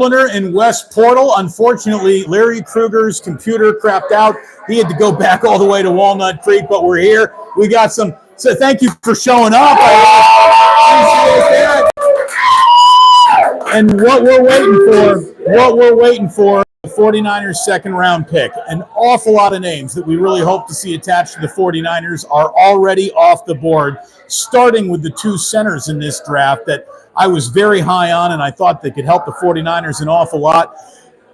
in West Portal. Unfortunately, Larry Kruger's computer crapped out. He had to go back all the way to Walnut Creek, but we're here. We got some. So thank you for showing up. I appreciate that. And what we're waiting for, the 49ers second round pick. An awful lot of names that we really hope to see attached to the 49ers are already off the board, starting with the two centers in this draft that I was very high on, and I thought they could help the 49ers an awful lot.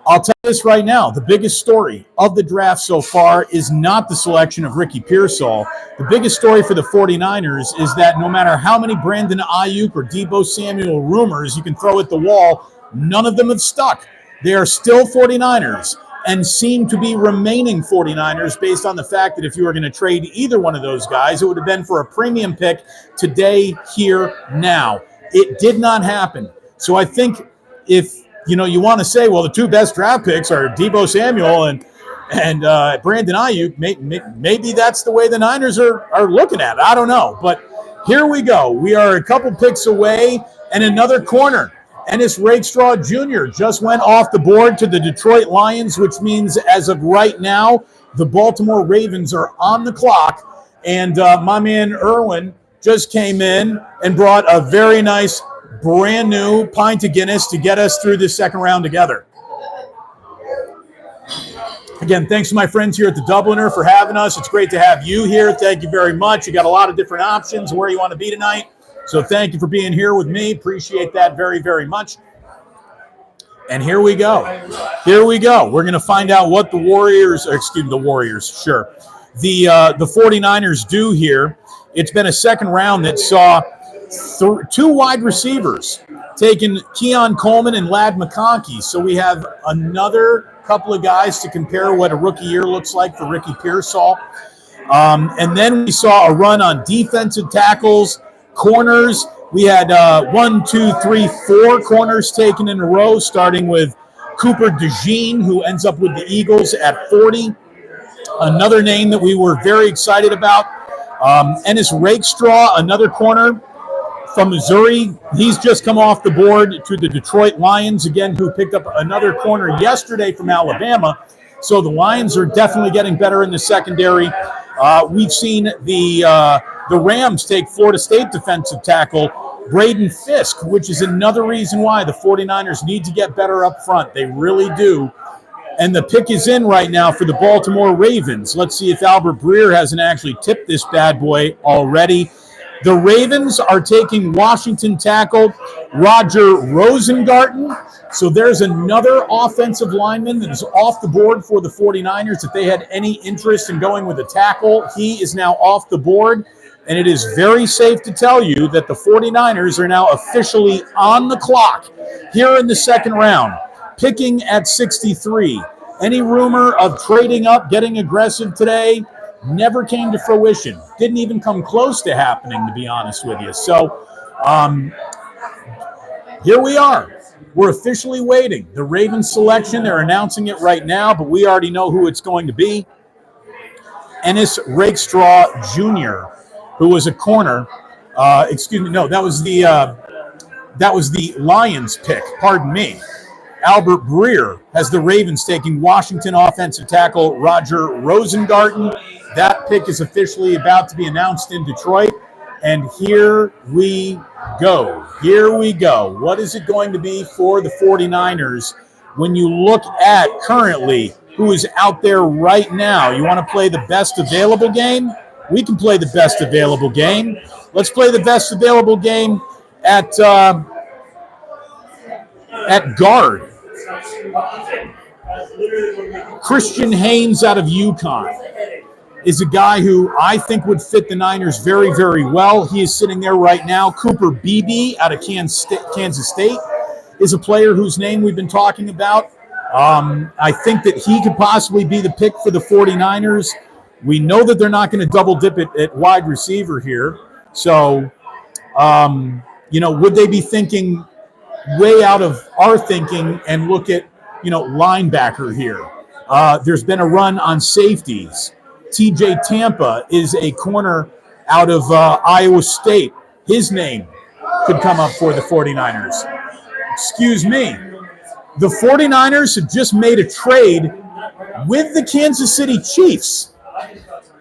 I'll tell you this right now. The biggest story of the draft so far is not the selection of Ricky Pearsall. The biggest story for the 49ers is that no matter how many Brandon Ayuk or Deebo Samuel rumors you can throw at the wall, none of them have stuck. They are still 49ers and seem to be remaining 49ers based on the fact that if you were going to trade either one of those guys, it would have been for a premium pick today, here, now. It did not happen. So I think if you want to say, well, the two best draft picks are Deebo Samuel and Brandon Ayuk, maybe that's the way the Niners are looking at it. I don't know. But here we go. We are a couple picks away, and another corner. Ennis Rakestraw Jr. just went off the board to the Detroit Lions, which means as of right now, the Baltimore Ravens are on the clock. And my man Irwin just came in and brought a very nice brand new pint of Guinness to get us through this second round together. Again, thanks to my friends here at the Dubliner for having us. It's great to have you here. Thank you very much. You got a lot of different options where you want to be tonight. So thank you for being here with me. Appreciate that very, very much. And here we go. Here we go. We're going to find out what the 49ers do here. It's been a second round that saw two wide receivers taking Keon Coleman and Ladd McConkey. So we have another couple of guys to compare what a rookie year looks like for Ricky Pearsall. And then we saw a run on defensive tackles, corners. We had 4 corners taken in a row, starting with Cooper DeJean, who ends up with the Eagles at 40. Another name that we were very excited about, Ennis Rakestraw, another corner from Missouri. He's just come off the board to the Detroit Lions, again, who picked up another corner yesterday from Alabama. So the Lions are definitely getting better in the secondary. We've seen the Rams take Florida State defensive tackle Braden Fisk, which is another reason why the 49ers need to get better up front. They really do. And the pick is in right now for the Baltimore Ravens. Let's see if Albert Breer hasn't actually tipped this bad boy already. The Ravens are taking Washington tackle Roger Rosengarten. So there's another offensive lineman that is off the board for the 49ers. If they had any interest in going with a tackle, he is now off the board. And it is very safe to tell you that the 49ers are now officially on the clock here in the second round, picking at 63. Any rumor of trading up, getting aggressive today, never came to fruition. Didn't even come close to happening, to be honest with you. So here we are. We're officially waiting. The Ravens selection, they're announcing it right now, but we already know who it's going to be. Ennis Rakestraw Jr., who was a corner. That was the Lions pick. Pardon me. Albert Breer has the Ravens taking Washington offensive tackle Roger Rosengarten. That pick is officially about to be announced in Detroit. And here we go. Here we go. What is it going to be for the 49ers when you look at currently who is out there right now? You want to play the best available game? We can play the best available game. Let's play the best available game at guard. Christian Haynes out of UConn is a guy who I think would fit the Niners very, very well. He is sitting there right now. Cooper Beebe out of Kansas State is a player whose name we've been talking about. I think that he could possibly be the pick for the 49ers. We know that they're not going to double dip at wide receiver here. So, would they be thinking way out of our thinking and look at, linebacker here? There's been a run on safeties. TJ Tampa is a corner out of Iowa State. His name could come up for the 49ers. Excuse me. The 49ers have just made a trade with the Kansas City Chiefs.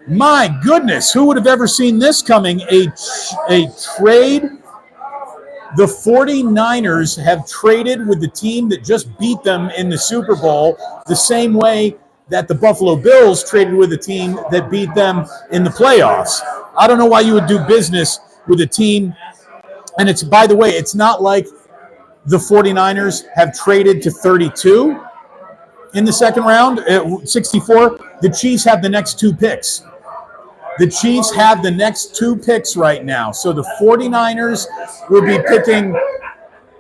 My goodness, who would have ever seen this coming? A trade. The 49ers have traded with the team that just beat them in the Super Bowl the same way that the Buffalo Bills traded with a team that beat them in the playoffs. I don't know why you would do business with a team. And it's, by the way, it's not like the 49ers have traded to 32 in the second round, 64. The Chiefs have the next 2 picks. The Chiefs have the next 2 picks right now. So the 49ers will be picking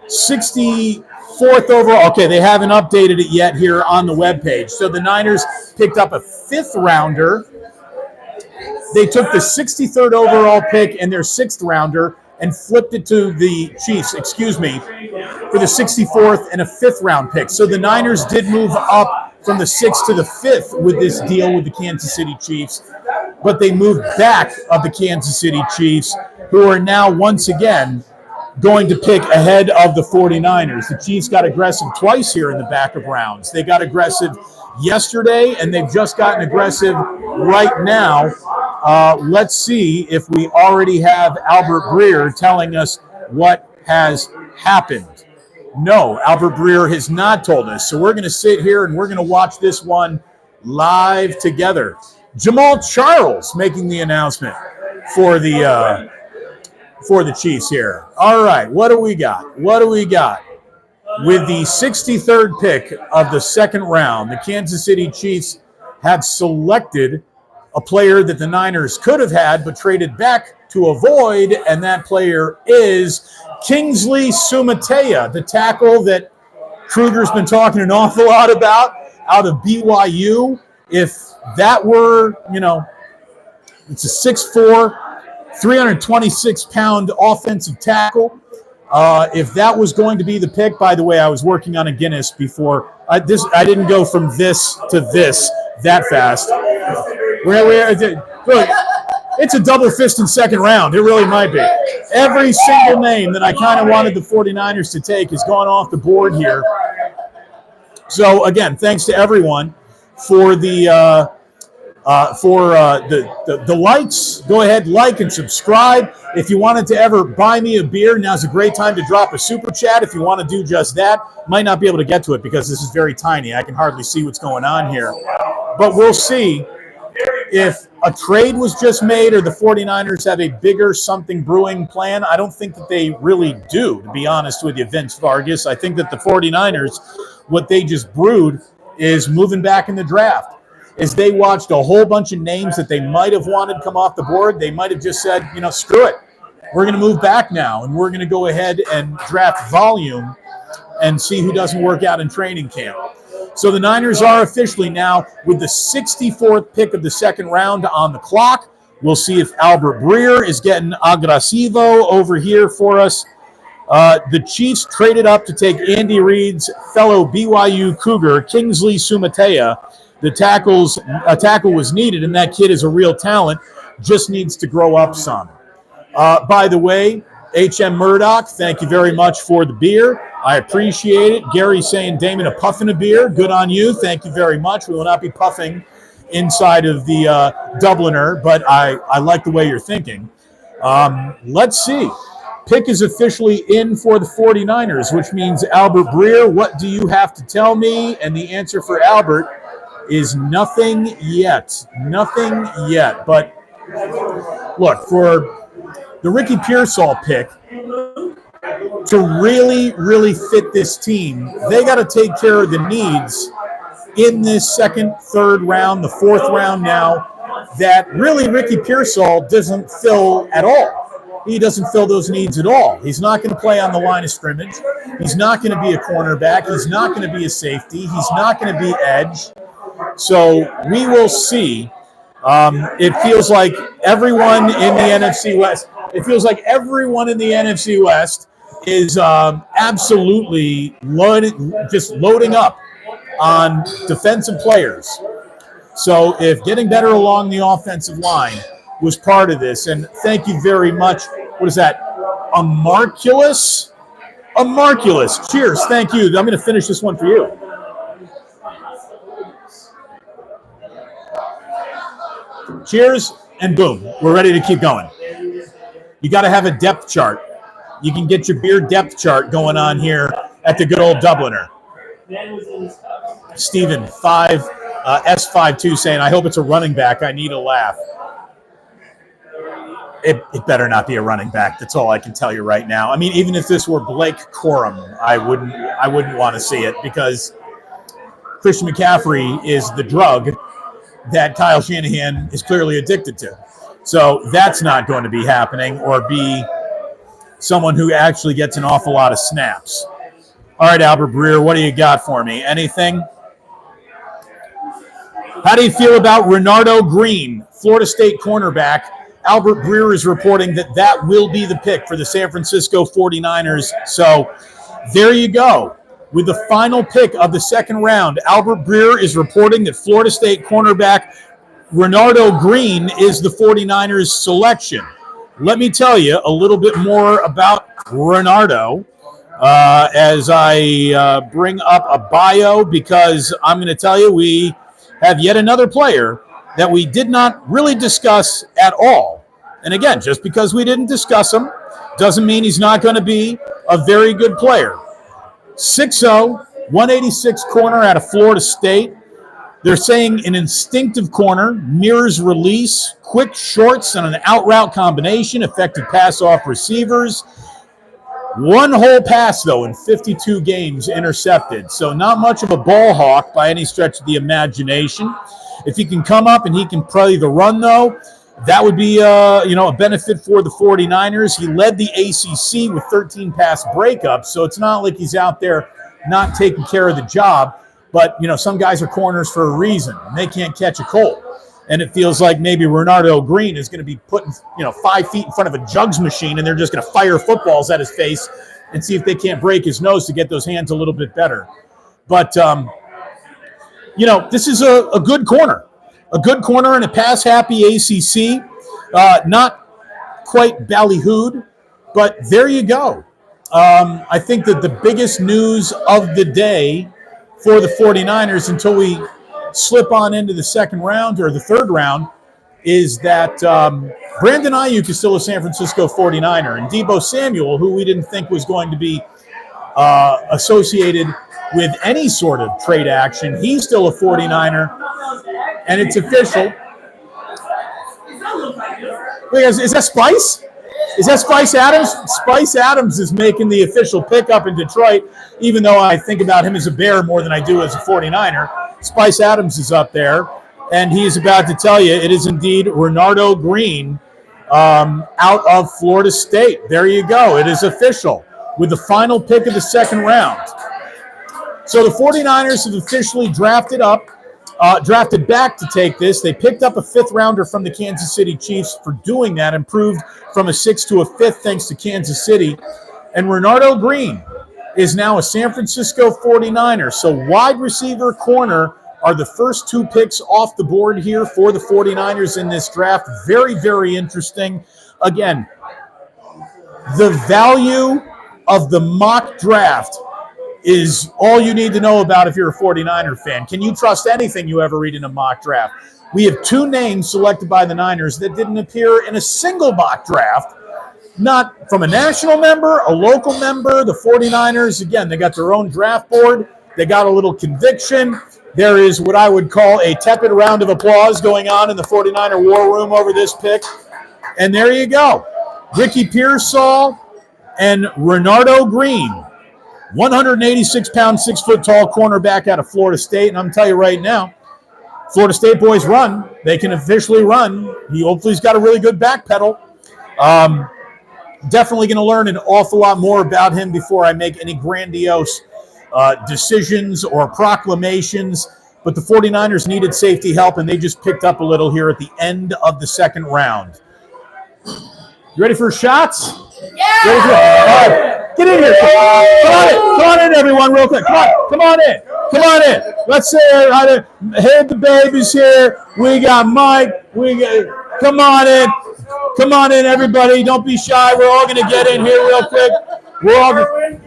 64th overall. Okay, they haven't updated it yet here on the webpage. So the Niners picked up a 5th rounder. They took the 63rd overall pick and their 6th rounder and flipped it to the Chiefs, for the 64th and a 5th round pick. So the Niners did move up from the 6th to the 5th with this deal with the Kansas City Chiefs, but they moved back of the Kansas City Chiefs, who are now once again going to pick ahead of the 49ers. The Chiefs got aggressive twice here in the back of rounds. They got aggressive yesterday, and they've just gotten aggressive right now. Let's see if we already have Albert Breer telling us what has happened. No, Albert Breer has not told us. So we're going to sit here and we're going to watch this one live together. Jamal Charles making the announcement for the Chiefs here. All right, what do we got? With the 63rd pick of the second round, the Kansas City Chiefs have selected a player that the Niners could have had but traded back to avoid, and that player is Kingsley Sumatea, the tackle that Kruger's been talking an awful lot about out of BYU. If that were, it's a 6'4", 326-pound offensive tackle. If that was going to be the pick, by the way, I was working on a Guinness before. I didn't go from this to this that fast. Look, it's a double fist in second round. It really might be. Every single name that I kind of wanted the 49ers to take has gone off the board here. So, again, thanks to everyone for the likes. Go ahead, like and subscribe. If you wanted to ever buy me a beer, now's a great time to drop a super chat if you want to do just that. Might not be able to get to it because this is very tiny. I can hardly see what's going on here. But we'll see if a trade was just made or the 49ers have a bigger something brewing plan. I don't think that they really do, to be honest with you, Vince Vargas. I think that the 49ers, what they just brewed is moving back in the draft. As they watched a whole bunch of names that they might have wanted come off the board, they might have just said, screw it. We're going to move back now, and we're going to go ahead and draft volume and see who doesn't work out in training camp. So the Niners are officially now with the 64th pick of the second round on the clock. We'll see if Albert Breer is getting aggressivo over here for us. The Chiefs traded up to take Andy Reid's fellow BYU Cougar, Kingsley Sumatea. A tackle was needed, and that kid is a real talent, just needs to grow up some. By the way, H.M. Murdoch, thank you very much for the beer. I appreciate it. Gary saying, Damon, a puff and a beer. Good on you. Thank you very much. We will not be puffing inside of the Dubliner, but I like the way you're thinking. Let's see. Pick is officially in for the 49ers, which means Albert Breer, what do you have to tell me? And the answer for Albert is nothing yet. Nothing yet. But look, for the Ricky Pearsall pick, to really, really fit this team, they got to take care of the needs in this second, third round, the fourth round now, that really Ricky Pearsall doesn't fill at all. He doesn't fill those needs at all. He's not going to play on the line of scrimmage. He's not going to be a cornerback. He's not going to be a safety. He's not going to be edge. So we will see. It feels like everyone in the NFC West. It feels like everyone in the NFC West is absolutely loading up on defensive players. So if getting better along the offensive line was part of this, and thank you very much. What is that? A Marculus a Marculus. Cheers. Thank you. I'm going to finish this one for you. Cheers, and boom. We're ready to keep going. You got to have a depth chart. You can get your beer depth chart going on here at the good old Dubliner. Steven, S52 saying, I hope it's a running back. I need a laugh. It better not be a running back. That's all I can tell you right now. I mean, even if this were Blake Corum, I wouldn't want to see it, because Christian McCaffrey is the drug that Kyle Shanahan is clearly addicted to. So that's not going to be happening, or be someone who actually gets an awful lot of snaps. All right, Albert Breer, what do you got for me? Anything? How do you feel about Renardo Green, Florida State cornerback? Albert Breer is reporting that will be the pick for the San Francisco 49ers. So there you go. With the final pick of the second round, Albert Breer is reporting that Florida State cornerback Renardo Green is the 49ers selection. Let me tell you a little bit more about Renardo as I bring up a bio, because I'm going to tell you we have yet another player that we did not really discuss at all. And again, just because we didn't discuss him doesn't mean he's not going to be a very good player. 6'0", 186 corner out of Florida State. They're saying an instinctive corner, mirrors release, quick shorts on an out route combination, effective pass-off receivers. One whole pass, though, in 52 games intercepted. So not much of a ball hawk by any stretch of the imagination. If he can come up and he can play the run, though, that would be a benefit for the 49ers. He led the ACC with 13 pass breakups, so it's not like he's out there not taking care of the job. But, some guys are corners for a reason, and they can't catch a cold. And it feels like maybe Renardo Green is going to be putting, 5 feet in front of a jugs machine, and they're just going to fire footballs at his face and see if they can't break his nose to get those hands a little bit better. But, this is a good corner. A good corner in a pass-happy ACC. Not quite ballyhooed, but there you go. I think that the biggest news of the day for the 49ers, until we slip on into the second round or the third round, is that Brandon Ayuk is still a San Francisco 49er. And Deebo Samuel, who we didn't think was going to be associated with any sort of trade action, he's still a 49er. And it's official. Is that Spice? Is that Spice Adams? Spice Adams is making the official pickup in Detroit, even though I think about him as a Bear more than I do as a 49er. Spice Adams is up there, and he is about to tell you it is indeed Renardo Green out of Florida State. There you go. It is official with the final pick of the second round. So the 49ers have officially drafted back to take this. They picked up a 5th rounder from the Kansas City Chiefs for doing that, improved from a 6th to a 5th thanks to Kansas City. And Renardo Green is now a San Francisco 49er. So wide receiver, corner are the first 2 picks off the board here for the 49ers in this draft. Very, very interesting. Again, the value of the mock draft is all you need to know about if you're a 49er fan. Can you trust anything you ever read in a mock draft? We have 2 names selected by the Niners that didn't appear in a single mock draft, not from a national member, a local member. The 49ers, again, they got their own draft board. They got a little conviction. There is what I would call a tepid round of applause going on in the 49er war room over this pick. And there you go. Ricky Pearsall and Renardo Green. 186-pound, 6-foot-tall cornerback out of Florida State. And I'm telling you right now, Florida State boys run. They can officially run. Hopefully he's got a really good back pedal. Definitely going to learn an awful lot more about him before I make any grandiose decisions or proclamations. But the 49ers needed safety help, and they just picked up a little here at the end of the second round. You ready for shots? Yeah! Ready for, all right. Get in here. Come on in, everyone, real quick. Come on in. Let's say hi to the babies here. We got Mike. Come on in, everybody. Don't be shy. We're all going to get in here real quick. We're all.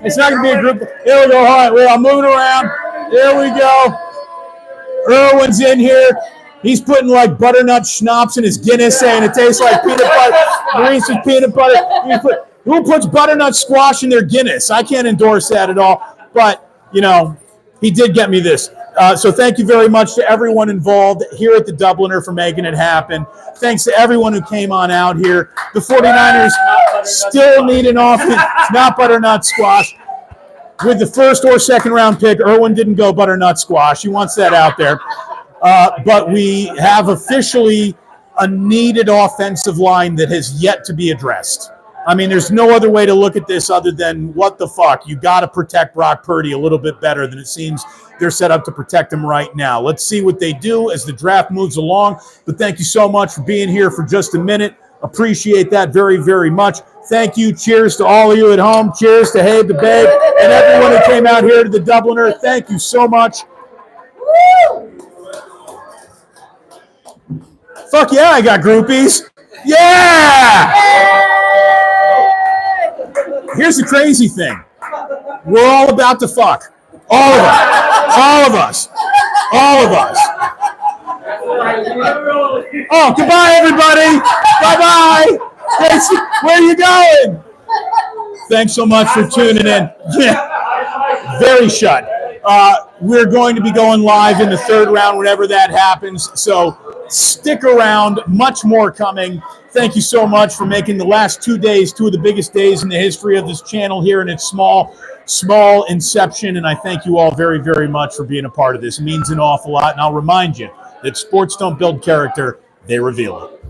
It's not going to be a group. Here we go. All right, I'm moving around. Here we go. Irwin's in here. He's putting like butternut schnapps in his Guinness, saying it tastes like peanut butter. Reese's peanut butter. Who puts butternut squash in their Guinness? I can't endorse that at all. But, you know, he did get me this. So thank you very much to everyone involved here at the Dubliner for making it happen. Thanks to everyone who came on out here. The 49ers still need an offense. It's not butternut squash. With the first or second round pick, Irwin didn't go butternut squash. He wants that out there. But we have officially a needed offensive line that has yet to be addressed. I mean, there's no other way to look at this other than what the fuck. You got to protect Brock Purdy a little bit better than it seems they're set up to protect him right now. Let's see what they do as the draft moves along. But thank you so much for being here for just a minute. Appreciate that very, very much. Thank you. Cheers to all of you at home. Cheers to Habe the Babe and everyone who came out here to the Dubliner. Thank you so much. Fuck yeah, I got groupies. Yeah! Here's the crazy thing. We're all about to fuck. All of us. All of us. All of us. Oh, goodbye, everybody. Bye-bye. Where are you going? Thanks so much for tuning in. Yeah. Very shut. We're going to be going live in the third round whenever that happens. So stick around. Much more coming. Thank you so much for making the last 2 days two of the biggest days in the history of this channel here in its small inception. And I thank you all very, very much for being a part of this. It means an awful lot. And I'll remind you that sports don't build character, they reveal it.